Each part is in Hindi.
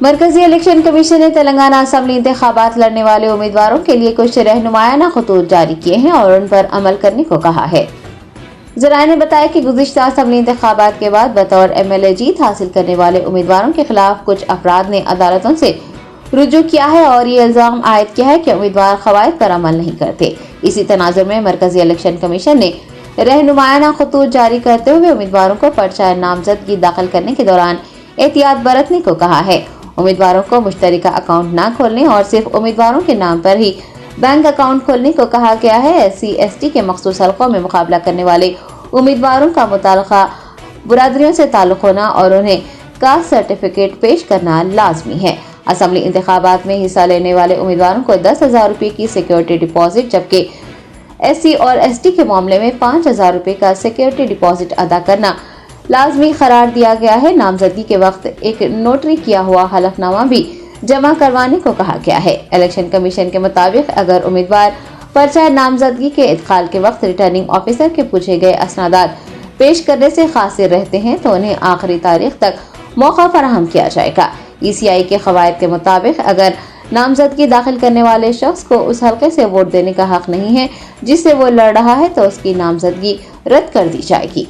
मरकजी इलेक्शन कमीशन ने तेलंगाना असम्बली इंतखाबात लड़ने वाले उम्मीदवारों के लिए कुछ रहनुमायाना खतूत जारी किए हैं और उन पर अमल करने को कहा है। जराये ने बताया कि गुज़िश्ता असम्बली इंतखाबात के बाद बतौर MLA जीत हासिल करने वाले उम्मीदवारों के खिलाफ कुछ अफराद ने अदालतों से रुजू किया है और ये इल्जाम आयद किया है कि उम्मीदवार खवायद पर अमल नहीं करते। इसी तनाजुर में मरकजी इलेक्शन कमीशन ने रहनुमायाना खतूत जारी करते हुए उम्मीदवारों को पर्चा नामजदगी दाखिल करने के दौरान एहतियात बरतने को कहा है। उम्मीदवारों को मुश्तरका अकाउंट न खोलने और सिर्फ उम्मीदवारों के नाम पर ही बैंक अकाउंट खोलने को कहा गया है। SC/ST के मखसूस हलकों में मुकाबला करने वाले उम्मीदवारों का मुताल्लिका बुरादरियों से ताल्लुक होना और उन्हें कास्ट सर्टिफिकेट पेश करना लाजमी है। असम्बली इंतखाबात में हिस्सा लेने वाले उम्मीदवारों को 10,000 रुपये की सिक्योरिटी डिपॉजिट, जबकि SC और ST के मामले में 5,000 रुपये का सिक्योरिटी डिपॉजिट अदा करना लाजमी करार दिया गया है। नामजदगी के वक्त एक नोटरी किया हुआ हलफनामा भी जमा करवाने को कहा गया है। इलेक्शन कमीशन के मुताबिक अगर उम्मीदवार पर्चा नामजदगी के इदखाल के वक्त रिटर्निंग ऑफिसर के पूछे गए असनादात पेश करने से कासिर रहते हैं तो उन्हें आखिरी तारीख तक मौका फराहम किया जाएगा। ECI के कवायद के मुताबिक अगर नामजदगी दाखिल करने वाले शख्स को उस हल्के से वोट देने का हक नहीं है जिससे वो लड़ रहा है तो उसकी नामजदगी रद्द कर दी जाएगी।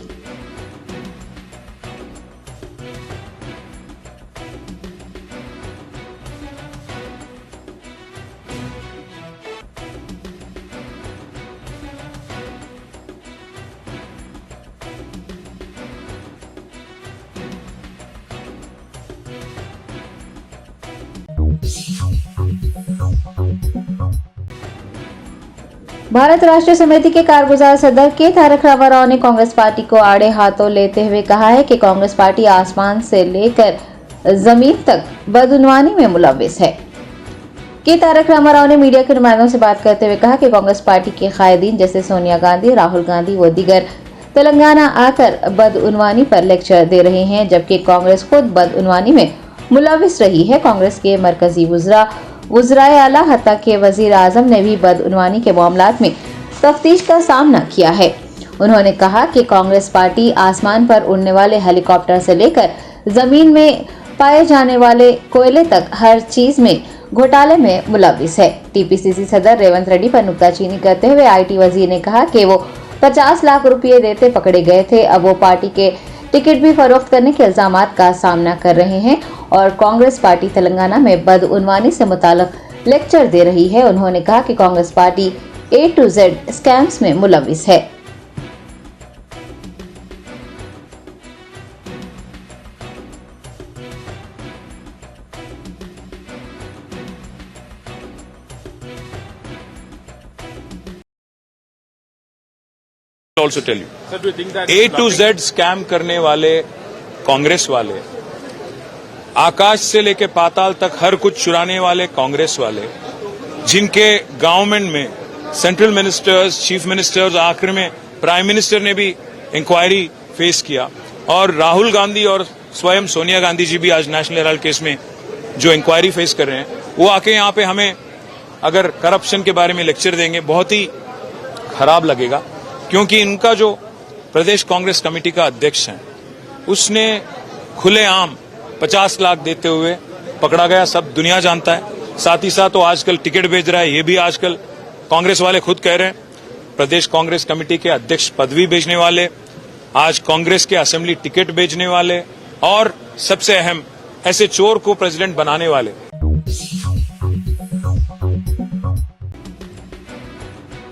भारत राष्ट्रीय समिति के कारगुजार सदर के तारक रामाराव ने कांग्रेस पार्टी को आड़े हाथों लेते हुए कहा है कि कांग्रेस पार्टी आसमान से लेकर जमीन तक बदउनवानी में मुलव्विस है। के तारक रामाराव ने मीडिया के नुमाइंदों से बात करते हुए कहा कि कांग्रेस पार्टी के कायदीन जैसे सोनिया गांधी, राहुल गांधी व दीगर तेलंगाना आकर बदउनवानी पर लेक्चर दे रहे हैं, जबकि कांग्रेस खुद बदउनवानी में मुलव्विस रही है। कांग्रेस के मरकजी वज़राए आला हत्ता के वज़ीर आज़म ने भी बदउनवानी के मामलात में तफ्तीश का सामना किया है। उन्होंने कहा कि कांग्रेस पार्टी आसमान पर उड़ने वाले हेलीकॉप्टर से लेकर जमीन में पाए जाने वाले कोयले तक हर चीज में घोटाले में मुलव्विस है। TPCC सदर रेवंत रेड्डी पर नुक्ताचीनी करते हुए IT वजीर ने कहा कि वो 50 लाख रुपए देते पकड़े गए थे। अब वो पार्टी के टिकट भी फरोख्त करने के इल्जामात का सामना कर रहे हैं और कांग्रेस पार्टी तेलंगाना में बदउनवानी से मुताल्लिक लेक्चर दे रही है। उन्होंने कहा कि Congress party A to Z scams में मुलव्विस है। Also tell you, A to Z scam करने वाले कांग्रेस वाले, आकाश से लेके पाताल तक हर कुछ चुराने वाले कांग्रेस वाले, जिनके गवर्नमेंट में सेंट्रल मिनिस्टर्स, चीफ मिनिस्टर्स, आखिर में प्राइम मिनिस्टर ने भी इंक्वायरी फेस किया और राहुल गांधी और स्वयं सोनिया गांधी जी भी आज नेशनल हेराल्ड केस में जो इंक्वायरी फेस कर रहे हैं, वो आके यहाँ पे हमें अगर करप्शन के बारे में लेक्चर देंगे बहुत ही खराब लगेगा, क्योंकि इनका जो प्रदेश कांग्रेस कमेटी का अध्यक्ष है उसने खुलेआम 50 लाख देते हुए पकड़ा गया, सब दुनिया जानता है। साथ ही साथ वो आजकल टिकट बेच रहा है, ये भी आजकल कांग्रेस वाले खुद कह रहे हैं। प्रदेश कांग्रेस कमेटी के अध्यक्ष पदवी बेचने वाले, आज कांग्रेस के असेंबली टिकट बेचने वाले और सबसे अहम ऐसे चोर को प्रेसिडेंट बनाने वाले।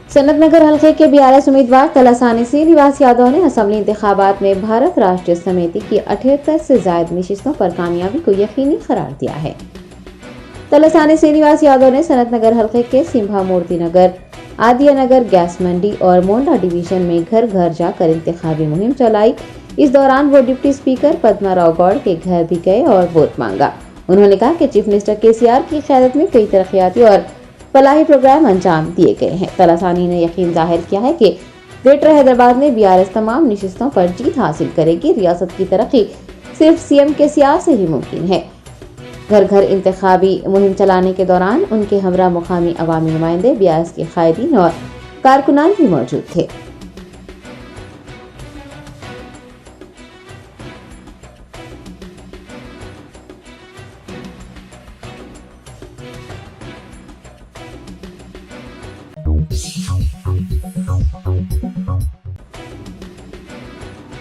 सनतनगर हल्के के BRS उम्मीदवार तलासानी श्रीनिवास यादव ने असेंबली इंतखाबात में भारत राष्ट्रीय समिति की 78 से ज्यादा नशिस्तों पर कामयाबी को यकीनी करार दिया है। तलासानी श्रीनिवास यादव ने सनतनगर हल्के के सिंभा मूर्ति नगर, आदिया नगर, गैस मंडी और मोंडा डिवीजन में घर घर जाकर इंतखाबी मुहिम चलाई। इस दौरान वो डिप्टी स्पीकर पद्मा राव गौड़ के घर भी गए और वोट मांगा। उन्होंने कहा कि चीफ मिनिस्टर KCR की क़यादत में कई तरक्याती और फलाही प्रोग्राम अंजाम दिए गए हैं। तलासानी ने यकीन जाहिर किया है कि ग्रेटर हैदराबाद में BRS तमाम नशिस्तों पर जीत हासिल करेगी। रियासत की तरक्की सिर्फ CM KCR से ही मुमकिन है। घर घर इंतखाबी मुहिम चलाने के दौरान उनके हमरा मुकामी अवामी नुमाइंदे, BRS के कायदीन और कारकुनान भी मौजूद थे।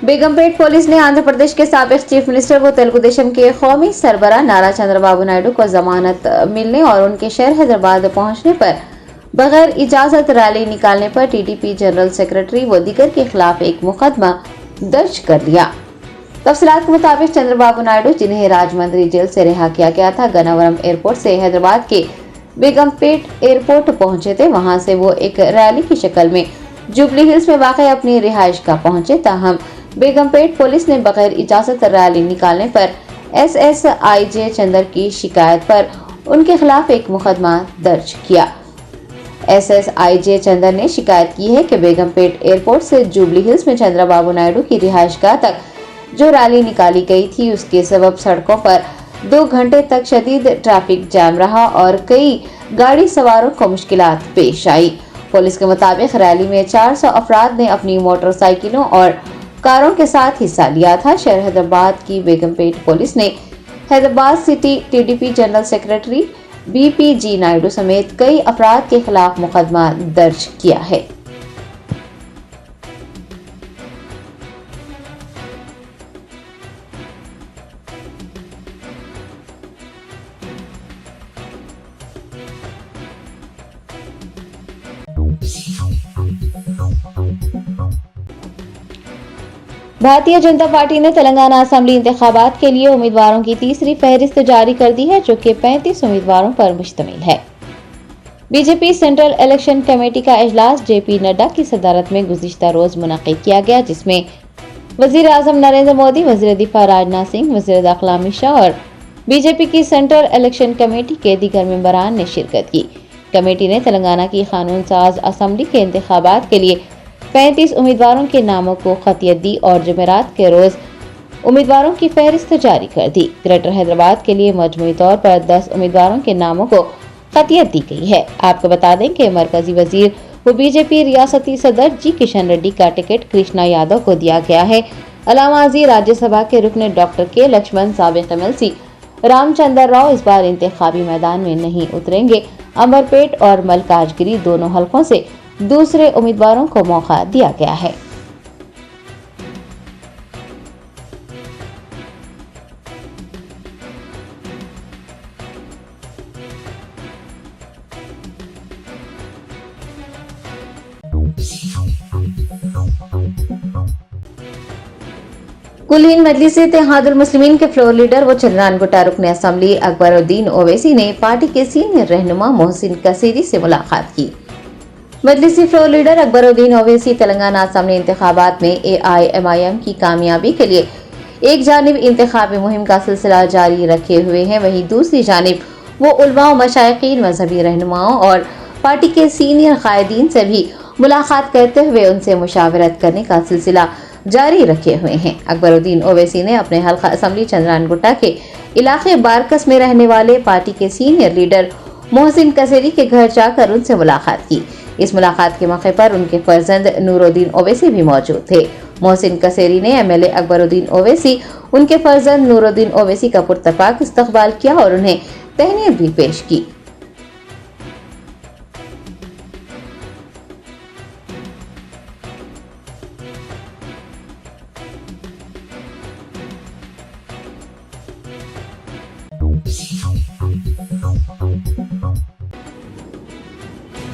बेगमपेट पुलिस ने आंध्र प्रदेश के साबिक चीफ मिनिस्टर व तेलुगु देशम के कौमी सरबराह नारा चंद्रबाबू नायडू को जमानत मिलने और उनके शहर हैदराबाद पहुंचने पर बगैर इजाजत रैली निकालने पर टीडीपी जनरल सेक्रेटरी व दीगर के खिलाफ एक मुकदमा दर्ज कर लिया। तफसीलात के मुताबिक चंद्रबाबू नायडू, जिन्हें राजमंड्री जेल से रिहा किया गया था, गन्नावरम एयरपोर्ट से हैदराबाद के बेगमपेट एयरपोर्ट पहुंचे थे। वहां से वो एक रैली की शक्ल में जुबली हिल्स में वाक़ अपनी रिहाइश का पहुंचे। ताहम बेगमपेट पुलिस ने बगैर इजाजत रैली निकालने पर SSIJ चंदर की शिकायत पर उनके खिलाफ एक मुकदमा दर्ज किया। SSIJ चंदर ने शिकायत की है कि बेगमपेट एयरपोर्ट से जुबली हिल्स में चंद्रबाबू नायडू की रिहाइशगाह तक जो रैली निकाली गई थी, उसके सबब सड़कों पर 2 घंटे तक शदीद ट्रैफिक जैम रहा और कई गाड़ी सवारों को मुश्किलात पेश आई। पुलिस के मुताबिक रैली में 400 अफराद ने अपनी मोटरसाइकिलों और कारों के साथ हिस्सा लिया था। शहर हैदराबाद की बेगमपेट पुलिस ने Hyderabad city TDP general secretary BPG Naidu समेत कई अफराद के खिलाफ मुकदमा दर्ज किया है। भारतीय जनता पार्टी ने तेलंगाना असेंबली इंतखाबात के लिए उम्मीदवारों की तीसरी फहरिस्त जारी कर दी है, जो कि 35 उम्मीदवारों पर मुश्तमिल है। बीजेपी सेंट्रल इलेक्शन कमेटी का इजलास JP नड्डा की सदारत में गुज़िश्ता रोज मुनक़िद किया गया, जिसमें वज़ीर आज़म नरेंद्र मोदी, वज़ीर दिफा राजनाथ सिंह, वज़ीर दाखिला अमित शाह और बीजेपी की सेंट्रल इलेक्शन कमेटी के दीगर मेंबरान ने शिरकत की। कमेटी ने तेलंगाना की कानून साज असेंबली के इंतखाबात के लिए 35 उम्मीदवारों के नामों को खतियत दी और जुमेरात के रोज उम्मीदवारों की फहरिस्त जारी कर दी। ग्रेटर हैदराबाद के लिए मजमूई तौर पर 10 उम्मीदवारों के नामों को खतियत दी गई है। आपको बता दें कि मरकजी वजीर व बीजेपी रियासती सदर G किशन रेड्डी का टिकट कृष्णा यादव को दिया गया है। अलामाजी राज्यसभा के रुकन डॉक्टर K लक्ष्मण, साबिक MLC रामचंद्र राव इस बार इंतखाबी मैदान में नहीं उतरेंगे। अमरपेट और मलकाजगिरी दोनों हलकों से दूसरे उम्मीदवारों को मौका दिया गया है। कुलहीन मजलिस इत्तेहादुल मुस्लिमीन के फ्लोर लीडर व चंद्रान गुट्टा रुकन असेंबली अकबरुद्दीन ओवैसी ने पार्टी के सीनियर रहनुमा मोहसिन कसेरी से मुलाकात की। मजलिसी floor leader Akbaruddin Owaisi Telangana assembly इंतखाबात में AIMIM की कामयाबी के लिए एक जानिब इंतखाबी मुहिम का सिलसिला जारी रखे हुए हैं, वहीं दूसरी जानिब वो उलमा व मशाइखीन, मजहबी रहनुमाओं और पार्टी के सीनियर कायदीन से भी मुलाकात करते हुए उनसे मुशावरत करने का सिलसिला जारी रखे हुए हैं। अकबरुद्दीन ओवैसी ने अपने हल्का असेंबली चंद्रान गुट्टा के इलाके बारकस में रहने वाले पार्टी के सीनियर लीडर मोहसिन कसेरी के घर जाकर उनसे मुलाकात की। इस मुलाकात के मौके पर उनके फर्जंद नूरुद्दीन ओवैसी भी मौजूद थे। मोहसिन कसेरी ने MLA अकबरुद्दीन ओवैसी, उनके फर्जंद नूरुद्दीन ओवैसी का पुरतपाक इस्तकबाल किया और उन्हें तहनीत भी पेश की।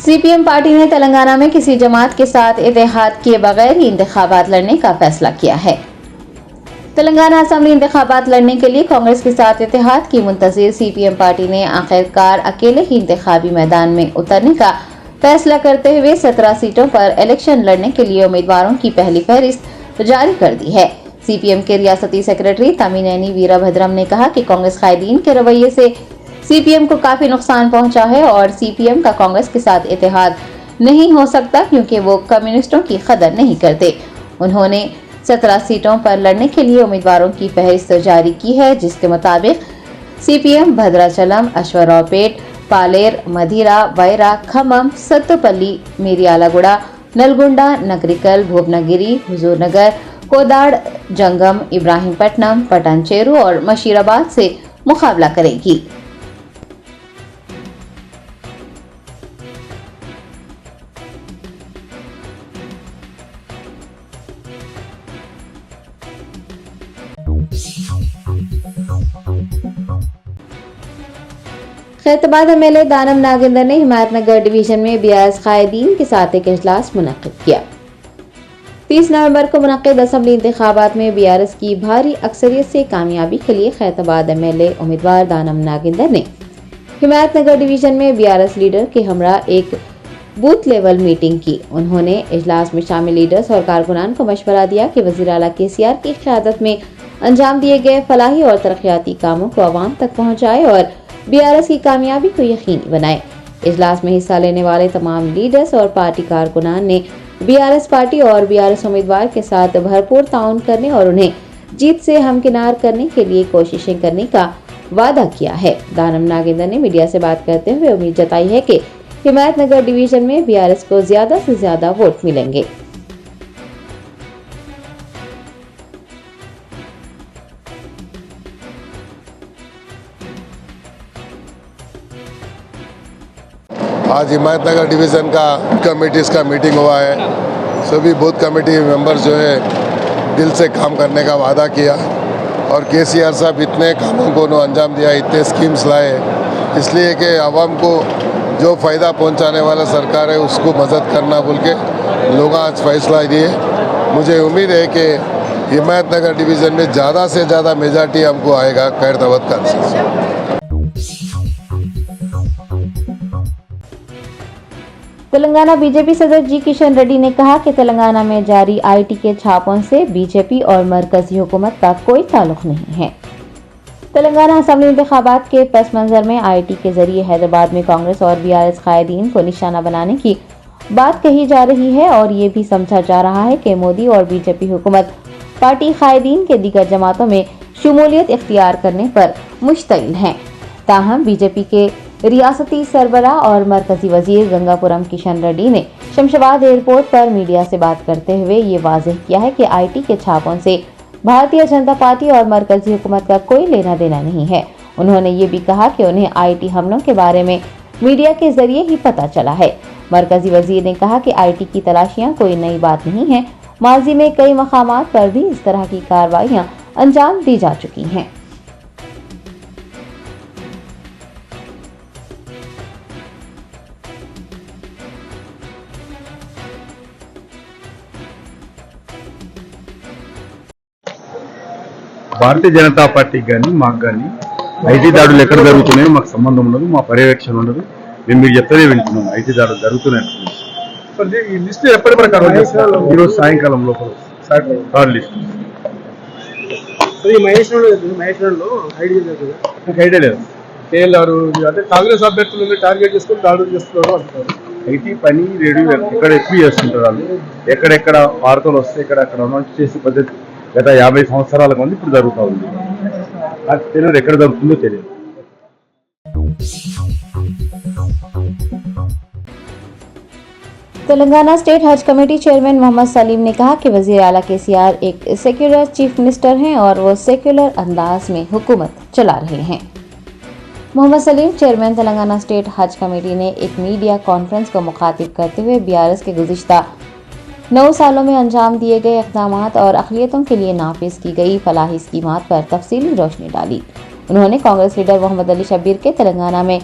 CPM पार्टी ने तेलंगाना में किसी जमात के साथ इत्तेहाद किए बगैर ही इंतखाबात लड़ने का फैसला किया है। तेलंगाना असेंबली इंतखाबात लड़ने के लिए कांग्रेस के साथ इत्तेहाद की मुंतज़िर CPM पार्टी ने आखिरकार अकेले ही इंतखाबी मैदान में उतरने का फैसला करते हुए 17 सीटों पर इलेक्शन लड़ने के लिए उम्मीदवारों की पहली फहरिस्त जारी कर दी है। CPM के रियासती सेक्रेटरी तमिनेनी वीरभद्रम ने कहा कि कांग्रेस कायदीन के रवैये से CPM को काफी नुकसान पहुंचा है और CPM का कांग्रेस के साथ इत्तेहाद नहीं हो सकता क्योंकि वो कम्युनिस्टों की कदर नहीं करते। उन्होंने 17 सीटों पर लड़ने के लिए उम्मीदवारों की फहरिस्त जारी की है, जिसके मुताबिक CPM भद्राचलम, अश्वरावपेट, पालेर, मदिरा, वैरा, खम्मम, सत्तुपल्ली, मिर्यालगुड़ा, नलगुंडा, नगरिकल, भुवनगिरी, हुजूरनगर, कोदाड़, जंगम, इब्राहिमपट्टनम, पटानचेरू और मशीराबाद से मुकाबला करेगी। खैरताबाद एमएलए दानम नागेंद्र ने हिमायतनगर डिवीजन में बीआरएस कायदीन के साथ एक इजलास मुनक्किद किया। 30 नवंबर को मुनक्किद असेंबली इंतखाबात में बीआरएस की भारी अक्सरियत से कामयाबी के लिए खैरताबाद एमएलए उम्मीदवार दानम नागेंद्र ने हिमायतनगर डिवीजन में बीआरएस लीडर के हमरा एक बूथ लेवल मीटिंग की। उन्होंने इजलास में शामिल लीडर्स और कारकुनान को मशवरा दिया कि वज़ीर आला केसीआर की क़यादत में अंजाम दिए गए फलाही और तरक्याती कामों को आवाम तक पहुँचाए और बीआरएस की कामयाबी को यकीनी बनाए। इजलास में हिस्सा लेने वाले तमाम लीडर्स और पार्टी कारकुनान ने बीआरएस पार्टी और बीआरएस उम्मीदवार के साथ भरपूर ताउन करने और उन्हें जीत से हमकिनार करने के लिए कोशिशें करने का वादा किया है। दानम नागेंद्र ने मीडिया से बात करते हुए उम्मीद जताई है कि हिमायतनगर डिवीजन में बीआरएस को ज्यादा से ज्यादा वोट मिलेंगे। आज हिमायतनगर डिवीज़न का कमेटीज़ का मीटिंग हुआ है। सभी बूथ कमेटी मेंबर्स जो है दिल से काम करने का वादा किया और केसीआर साहब इतने कामों को अंजाम दिया, इतने स्कीम्स लाए, इसलिए कि आवाम को जो फ़ायदा पहुंचाने वाला सरकार है उसको मदद करना बोल के लोग आज फैसला दिए। मुझे उम्मीद है कि हिमायतनगर डिवीज़न में ज़्यादा से ज़्यादा मेजॉरिटी हमको आएगा खैरताबाद कांस्टिट्यूंसी से। तेलंगाना बीजेपी सदस्य जी किशन रेड्डी ने कहा कि तेलंगाना में जारी आईटी के छापों से बीजेपी और मरकजी हुकूमत का कोई ताल्लुक नहीं है। तेलंगाना असेंबली इंतखाबात के पस मंजर में आईटी के जरिए हैदराबाद में कांग्रेस और बीआरएस कायदीन को निशाना बनाने की बात कही जा रही है और ये भी समझा जा रहा है कि मोदी और बीजेपी हुकूमत पार्टी कायदीन के दीगर जमातों में शमूलियत इख्तियार करने पर मुश्तइल है। ताहम बीजेपी के रियासती सरबराह और मरकजी वजीर गंगापुरम किशन रेड्डी ने शमशाबाद एयरपोर्ट पर मीडिया से बात करते हुए ये वाज़ेह किया है कि आईटी के छापों से भारतीय जनता पार्टी और मरकजी हुकूमत का कोई लेना देना नहीं है। उन्होंने ये भी कहा कि उन्हें आईटी हमलों के बारे में मीडिया के जरिए ही पता चला है। मरकजी वजीर ने कहा कि आईटी की तलाशियां कोई नई बात नहीं है, माजी में कई मकामात पर भी इस तरह की कार्रवाइयां अंजाम दी जा चुकी हैं। భారతీయ జనతా పార్టీకి కానీ మాకు కానీ ఐటీ దాడులు ఎక్కడ జరుగుతున్నాయో మాకు సంబంధం ఉండదు, మా పర్యవేక్షణ ఉండదు. మేము మీరు చెప్తేనే వింటున్నాం ఐటీ దాడులు జరుగుతున్నాయి. ఈ లిస్టు ఎప్పటి ప్రకారం ఈరోజు సాయంకాలం లోపల థర్డ్ లిస్ట్. ఐడియా లేదు కేఎల్ఆర్ అంటే కాంగ్రెస్ అభ్యర్థులను టార్గెట్ చేసుకుని దాడులు చేస్తున్నారు అంటున్నారు. ఐటీ పని రేడియో ఇక్కడ ఎక్కువ చేస్తుంటారు వాళ్ళు. ఎక్కడెక్కడ వార్తలు వస్తే ఎక్కడెక్కడ అనౌన్స్ చేసే పద్ధతి గత 50 సంవత్సరాల మంది ఇప్పుడు జరుగుతూ ఉంది. నాకు తెలియదు ఎక్కడ జరుగుతుందో తెలియదు. तेलंगाना स्टेट हज कमेटी चेयरमैन मोहम्मद सलीम ने कहा कि वजीर आला केसीआर एक सेक्युलर चीफ मिनिस्टर हैं और वो सेक्युलर अंदाज में हुकूमत चला रहे हैं। मोहम्मद सलीम चेयरमैन तेलंगाना स्टेट हज कमेटी ने एक मीडिया कॉन्फ्रेंस को मुखातिब करते हुए बीआरएस के गुज़िश्ता 9 सालों में अंजाम दिए गए इक़दामात और अक़लियतों के लिए नाफिज की गई फलाही स्कीमात पर तफसीली रोशनी डाली। उन्होंने कांग्रेस लीडर मोहम्मद अली शब्बीर के तेलंगाना में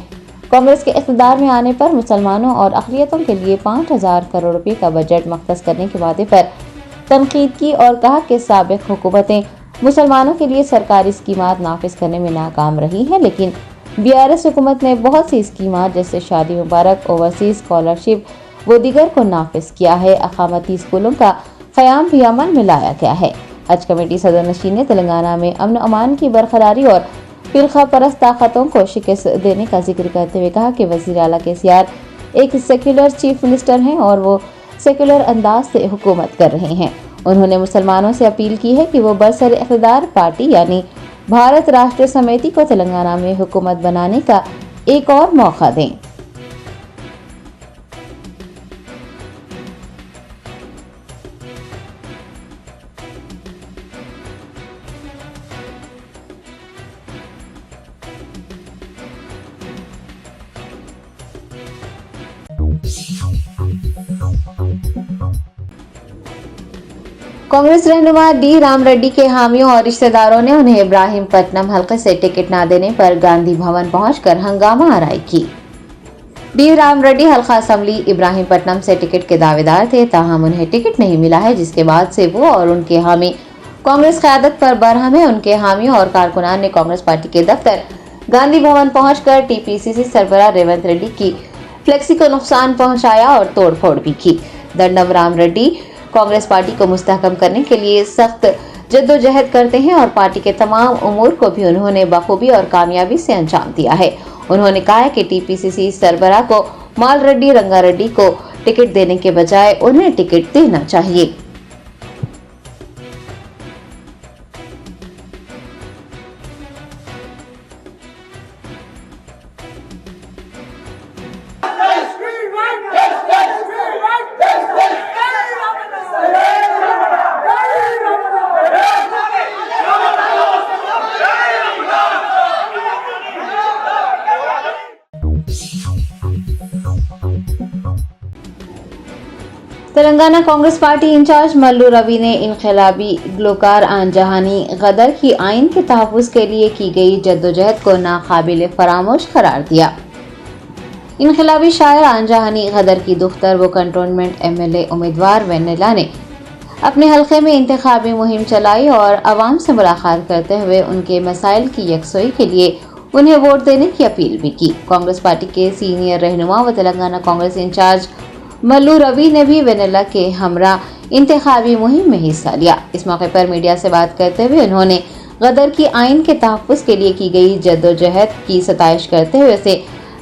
कांग्रेस के इक़्तिदार में आने पर मुसलमानों और अक़लियतों के लिए 5,000 करोड़ रुपए का बजट मख्तस करने के वादे पर तनकीद की और कहा कि साबिक़ हुकूमतें मुसलमानों के लिए सरकारी स्कीमात नाफिज करने में नाकाम रही हैं, लेकिन बीआरएस हुकूमत ने बहुत सी स्कीमात जैसे शादी मुबारक, ओवरसीज स्कॉलरशिप वो दीगर को नाफिज किया है। अकामती स्कूलों का क़याम भी अमल में लाया गया है। हज कमेटी सदर नशीन ने तेलंगाना में अमन अमान की बरकरारी और फिरका परस्त ताकतों को शिकस्त देने का जिक्र करते हुए कहा कि वज़ीर आला केसीआर एक सेक्युलर चीफ मिनिस्टर हैं और वो सेक्युलर अंदाज से हुकूमत कर रहे हैं। उन्होंने मुसलमानों से अपील की है कि वो बरसर इक़्तिदार पार्टी यानी भारत राष्ट्र समिति को तेलंगाना में हुकूमत बनाने का एक और मौका दें। कांग्रेस रहनुमा डी राम रेड्डी के हामियों और रिश्तेदारों ने उन्हें इब्राहीमपट्टनम हलके से टिकट न देने पर गांधी भवन पहुंचकर हंगामा आराई की। डी राम रेड्डी हल्का असेंबली इब्राहीमपट्टनम से टिकट के दावेदार थे, ताहम उन्हें टिकट नहीं मिला है, जिसके बाद से वो और उनके हामी कांग्रेस क़यादत पर बरहम है। उनके हामियों और कारकुनान ने कांग्रेस पार्टी के दफ्तर गांधी भवन पहुंचकर टीपीसीसी सरबराह रेवंत रेड्डी की फ्लेक्सी को नुकसान पहुंचाया और तोड़फोड़ भी की। दंडम राम रेड्डी कांग्रेस पार्टी को मुस्तहकम करने के लिए सख्त जद्दोजहद करते हैं और पार्टी के तमाम उमूर को भी उन्होंने बखूबी और कामयाबी से अंजाम दिया है। उन्होंने कहा है कि टीपीसीसी सरबराह को माल रेड्डी रंगारेड्डी को टिकट देने के बजाय उन्हें टिकट देना चाहिए। तेलंगाना कांग्रेस पार्टी इंचार्ज मल्लू रवि ने इनकलाबी ग्लोकार आन जहानी गदर की आइन के तहफ़्फ़ुज़ के लिए की गई जद्दोजहद को नाकाबिल फरामोश करार दिया। इनकलाबी शायर आन जहानी गदर की दुख्तर व कंटोनमेंट MLA उम्मीदवार वेनेला ने अपने हल्के में इंतखाबी मुहिम चलाई और आवाम से मुलाकात करते हुए उनके मसाइल की यकसोई के लिए उन्हें वोट देने की अपील भी की। कांग्रेस पार्टी के सीनियर रहनुमा व तेलंगाना कांग्रेस इंचार्ज मल्लू रवि ने भी वेनेला के हमरा इंतखाबी मुहिम में हिस्सा लिया। इस मौके पर मीडिया से बात करते हुए उन्होंने गदर की आइन के तहफ़्फ़ुज़ के लिए की गई जद्दोजहद की सताइश करते हुए उसे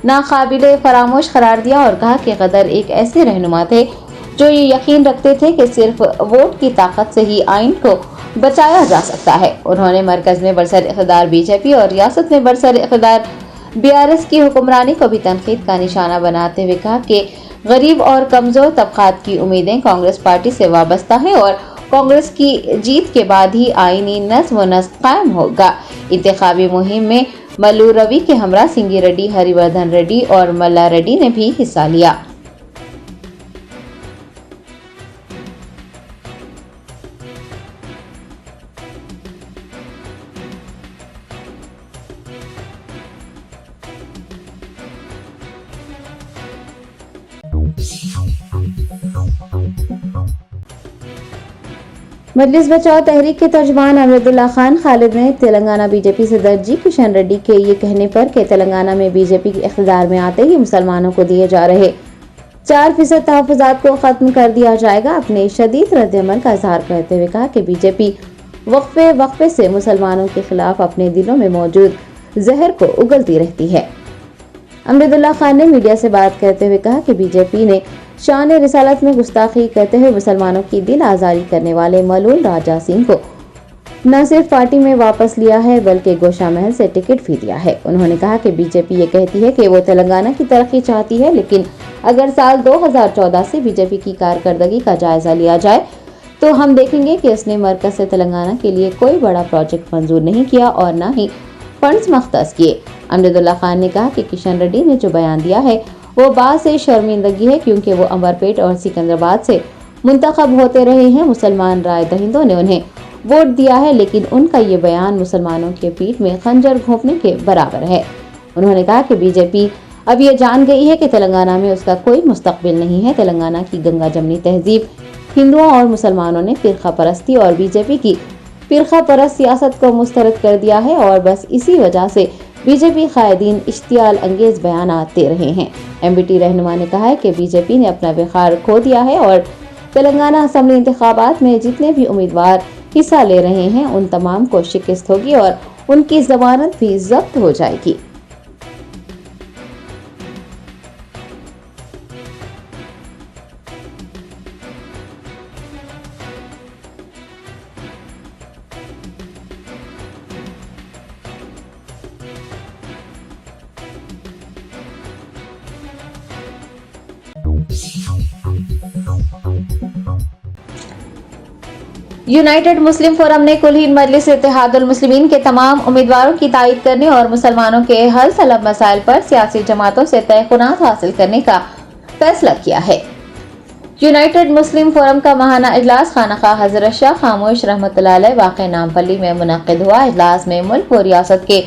नाकाबिले फरामोश करार दिया और कहा कि गदर एक ऐसे रहनुमा थे जो ये यकीन रखते थे कि सिर्फ वोट की ताकत से ही आइन को बचाया जा सकता है। उन्होंने मरकज में बरसर इक़्तिदार बीजेपी और रियासत में बरसर इक़्तिदार BRS की हुक्मरानी को भी तनकीद का निशाना बनाते हुए कहा कि गरीब और कमजोर तबकात की उम्मीदें कांग्रेस पार्टी से वाबस्ता है और कांग्रेस की जीत के बाद ही आईनी नज़्म व नस्क कायम होगा। इंतखाबी मुहिम में मल्लू रवि के हमरा सिंगी रेड्डी, हरिवर्धन रेड्डी और मल्ला रेड्डी ने भी हिस्सा लिया। मजलिस बचाओ तहरीक के तर्जमान अमरुद्दुल्ला खान खालिद ने तेलंगाना बीजेपी सदर जी किशन रेड्डी के ये कहने पर कि तेलंगाना में बीजेपी के इख्तिदार में आते ही मुसलमानों को दिए जा रहे 4% तहफ़्फ़ुज़ात को खत्म कर दिया जाएगा, अपने शदीद रद्दअमल का इजहार करते हुए कहा कि बीजेपी वक्फे से मुसलमानों के खिलाफ अपने दिलों में मौजूद जहर को उगलती रहती है। अमरुद्दुल्ला खान ने मीडिया से बात करते हुए कहा कि बीजेपी ने शान रिसालत में गुस्ताखी करते हुए मुसलमानों की दिल आज़ारी करने वाले मलून राजा सिंह को न सिर्फ पार्टी में वापस लिया है बल्कि गोशा महल से टिकट भी दिया है। उन्होंने कहा कि बीजेपी ये कहती है कि वो तेलंगाना की तरक्की चाहती है, लेकिन अगर साल 2014 से बीजेपी की कारकर्दगी का जायजा लिया जाए तो हम देखेंगे कि उसने मरकज से तेलंगाना के लिए कोई बड़ा प्रोजेक्ट मंजूर नहीं किया और न ही फंड्स मख्तस किए। अमरुद्दुल्ला खान ने कहा कि किशन रेड्डी ने जो बयान दिया है वो बात से शर्मिंदगी है, क्योंकि वो अमरपेट और सिकंदराबाद से मुंतखब होते रहे हैं। मुसलमान राय दहिंदों ने उन्हें वोट दिया है, लेकिन उनका ये बयान मुसलमानों के पीठ में खंजर घोंपने के बराबर है। उन्होंने कहा कि बीजेपी अब ये जान गई है कि तेलंगाना में उसका कोई मुस्तकबिल नहीं है। तेलंगाना की गंगा जमनी तहजीब हिंदुओं और मुसलमानों ने फिरका परस्ती और बीजेपी की फिरका परस्त सियासत को मुस्तरद कर दिया है और बस इसी वजह से बीजेपी कायदीन इश्तियाल अंगेज बयान दे रहे हैं। MBT रहनुमा ने कहा है कि बीजेपी ने अपना वक़ार खो दिया है और तेलंगाना असेंबली इंतखाबात में जितने भी उम्मीदवार हिस्सा ले रहे हैं उन तमाम को शिकस्त होगी और उनकी जमानत भी जब्त हो जाएगी। यूनाइटेड मुस्लिम फोरम ने कुल हिंद मजलिस इत्तेहादुल मुस्लिमीन के तमाम उम्मीदवारों की तायीद करने और मुसलमानों के हल तलब मसाइल पर सियासी जमातों से तय खुनात हासिल करने का फैसला किया है। यूनाइटेड मुस्लिम फोरम का माहाना इजलास खानका हजरत शाह खामोश रहमतुल्लाह अलैह वाक़ नामपल्ली में मुनक़्क़िद हुआ। इजलास में मुल्क व रियासत के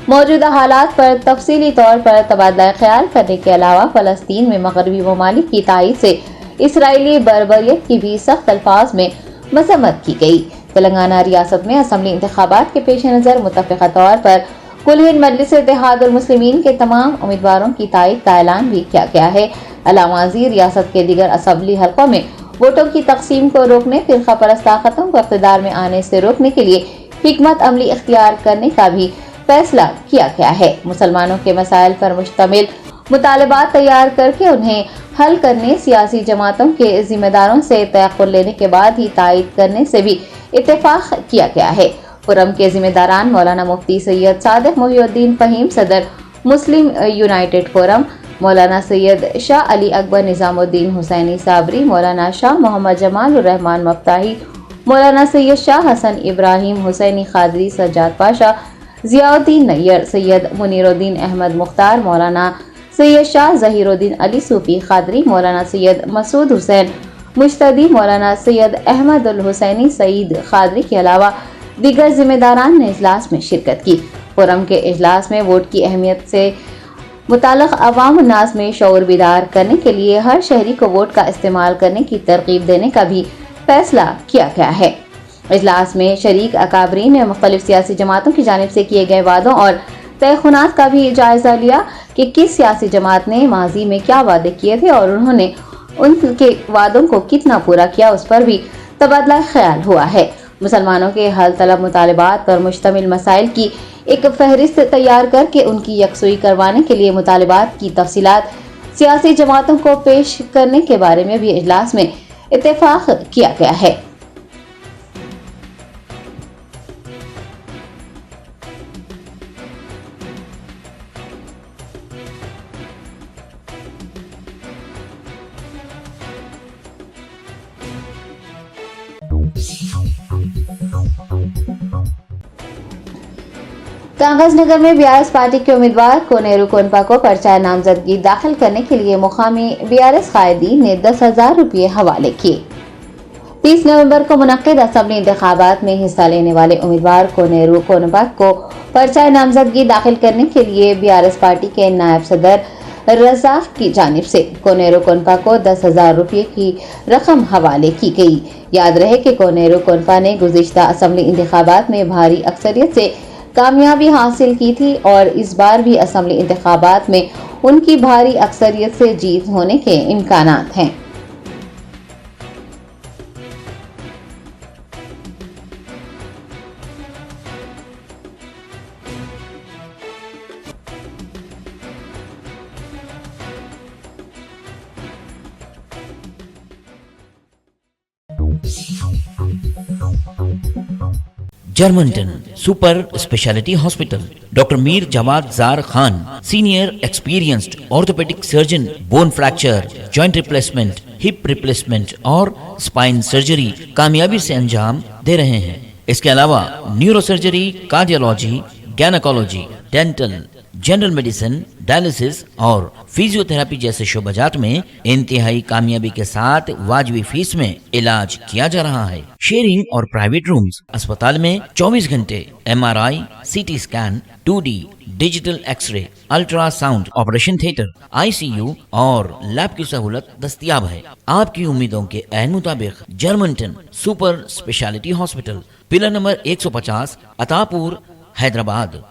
मौजूदा हालात पर तफसीली तौर पर तबादला ख्याल करने के अलावा फ़लस्तीन में मगरबी ममालिक की तायीद से इसराइली बर्बरियत की भी सख्त अल्फाज में मजम्मत की गई। तेलंगाना रियासत में असम्बली इंतखाबात के पेश नज़र मुतफ़िक़ा तौर पर कुल हिंद मजलिस इत्तेहादुल मुस्लिमीन के तमाम उम्मीदवारों की तायीद का ऐलान भी किया गया है। अलामाजी रियासत के दीगर असम्बली हल्कों में वोटों की तकसीम को रोकने, फिरका परस्त ताकतों को इक़्तिदार में आने से रोकने के लिए हिकमत अमली इख्तियार करने का भी फैसला किया गया है। मुसलमानों के मसाइल पर मुश्तमिल मुतालबात तैयार करके उन्हें हल करने, सियासी जमातों के जिम्मेदारों से तयक़्क़ुल लेने के बाद ही तायीद करने से भी इत्तेफाक किया गया है। फोरम के जिम्मेदारान मौलाना मुफ्ती सैयद सादिक मोहिउद्दीन फ़हीम, सदर मुस्लिम यूनाइटेड फोरम, मौलाना सैयद शाह अली अकबर निज़ामुद्दीन हुसैनी साबरी, मौलाना शाह मोहम्मद जमाल रहमान मफ्ताही, मौलाना सैयद शाह हसन इब्राहिम हुसैनी खादरी, सज्जाद पाशा, ज़ियाउद्दीन नैयर, सैयद मुनीरुद्दीन अहमद मुख्तार, मौलाना सैयद शाह ज़हीरुद्दीन अली सूफी खादरी, मौलाना सैयद मसूद हुसैन मुश्तदी, मौलाना सैयद अहमद उल हुसैनी सईद खादरी के अलावा दीगर जिम्मेदारान ने इजलास में शिरकत की। फोरम के इजलास में वोट की अहमियत से मुताल्लिक़ अवाम नास में शऊर बेदार करने के लिए हर शहरी को वोट का इस्तेमाल करने की तरगीब देने का भी फैसला किया गया है। इजलास में शरीक अकाबरीन ने मुख्तलिफ सियासी जमातों की जानिब से किए गए वादों और तयख़ुनात का भी जायजा लिया कि किस सियासी जमात ने माजी में क्या वादे किए थे और उन्होंने उनके वादों को कितना पूरा किया, उस पर भी तबादला ख्याल हुआ है। मुसलमानों के हल तलब मुतालबात पर मुश्तमिल मसाइल की एक फहरिस्त तैयार करके उनकी यकसुई करवाने के लिए मुतालबात की तफसीलात सियासी जमातों को पेश करने के बारे में भी इजलास में इत्तेफाक किया गया है। कागज नगर में बीआरएस पार्टी के उम्मीदवार कोनेरू कोनपा को पर्चा नामजदगी दाखिल करने के लिए मुकामी बीआरएस कायदीन ने 10,000 रुपये हवाले किए। 30 नवंबर को मुनक्किद असम्बली इंतखाबात में हिस्सा लेने वाले उम्मीदवार कोनेरू कोनपा को पर्चा नामजदगी दाखिल करने के लिए बीआरएस पार्टी के नायब सदर रज़ाक की जानिब से कोनेरू कोनपा को 10,000 रुपये की रकम हवाले की गई। याद रहे कि कोनेरू कोनपा ने गुज़िश्ता असम्बली इंतखाबात में भारी अक्सरियत से कामयाबी हासिल की थी और इस बार भी असम्बली इंतखाबात में उनकी भारी अक्सरियत से जीत होने के इम्कानात हैं। Germanton super speciality hospital, doctor Mir Jawad Zar Khan, senior experienced orthopaedic surgeon, bone fracture, joint replacement, hip replacement और स्पाइन सर्जरी कामयाबी से अंजाम दे रहे हैं। इसके अलावा neuro surgery, cardiology, gynaecology, dental, general medicine, dialysis और फिजियोथेरेपी जैसे शोबाजात में इंतहाई कामयाबी के साथ वाजिबी फीस में इलाज किया जा रहा है। शेयरिंग और प्राइवेट रूम्स, अस्पताल में 24 घंटे MRI, CT scan, 2D digital X-ray, ultrasound, operation theatre, ICU और लैब की सहूलत दस्तयाब है। आपकी उम्मीदों के ऐन मुताबिक Germanton super speciality hospital, pillar number 150, Attapur, Hyderabad.